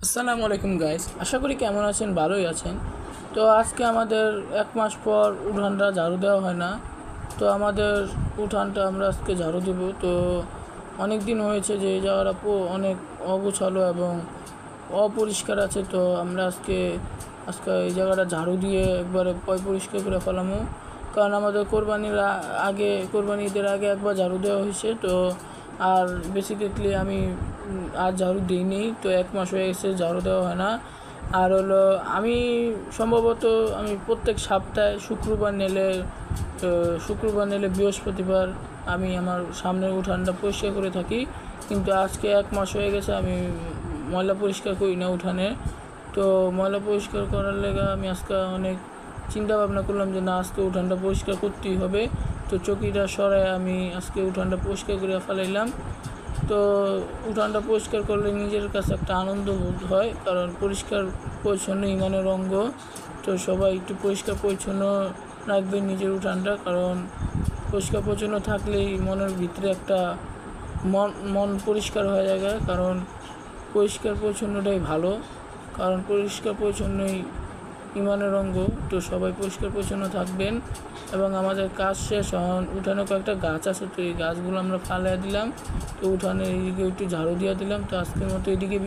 আসসালামু আলাইকুম গাইস, আশা করি কেমন আছেন, ভালোই আছেন। তো আজকে আমাদের 1 মাস পর উঠানটা ঝাড়ু দেওয়া হয় না। তো আমাদের উঠানটা আমরা আজকে ঝাড়ু দেব। তো অনেক দিন হয়েছে যে এই জায়গাটা অনেক অগোছালো এবং অপরিষ্কার আছে। তো আমরা আজকে আজকে এই জায়গাটা ঝাড়ু দিয়ে একবারে পরিষ্কার করে ফেলামো। কারণ আমাদের কোরবানি ঈদের আগে একবার ঝাড়ু দেওয়া হয়েছে। তো আর বেসিক্যালি আমি আর ঝাড়ু দিইনি। তো 1 মাস হয়ে গেছে ঝাড়ু দেওয়া হয় না। আর হলো সম্ভবত আমি প্রত্যেক সপ্তাহে শুক্রবার নেলে বৃহস্পতিবার আমি আমার সামনের উঠানটা পরিষ্কার করে থাকি। কিন্তু আজকে 1 মাস হয়ে গেছে আমি ময়লা পরিষ্কার করি না উঠানে। তো ময়লা পরিষ্কার করার লেগে আমি আজকে অনেক চিন্তা ভাবনা করলাম যে না, আজকে উঠানটা পরিষ্কার করতেই হবে। তো চকিটা সরায় আমি আজকে উঠানটা পরিষ্কার করে ফেলাইলাম। তো উঠানটা পরিষ্কার করলে নিজের কাছে একটা আনন্দ বোধ হয়, কারণ পরিষ্কার পরিচ্ছন্ন ইমানের অঙ্গ। তো সবাই একটু পরিষ্কার পরিচ্ছন্ন রাখবে নিজের উঠানটা, কারণ পরিষ্কার পরিচ্ছন্ন থাকলেই মনের ভিতরে একটা মন পরিষ্কার হয়ে যায়। কারণ পরিষ্কার পরিচ্ছন্নটাই ভালো, কারণ পরিষ্কার পরিচ্ছন্নই ইমানের অঙ্গ। তো সবাই পরিষ্কার পরিচ্ছন্ন থাকবেন। এবং আমাদের কাজ শেষ, এখন উঠানে কয়েকটা গাছ আছে, তো এই গাছগুলো আমরা ফালিয়ে দিলাম। তো উঠানে এইদিকে একটু ঝাড়ু দিয়ে দিলাম। তো আজকের মতো এদিকে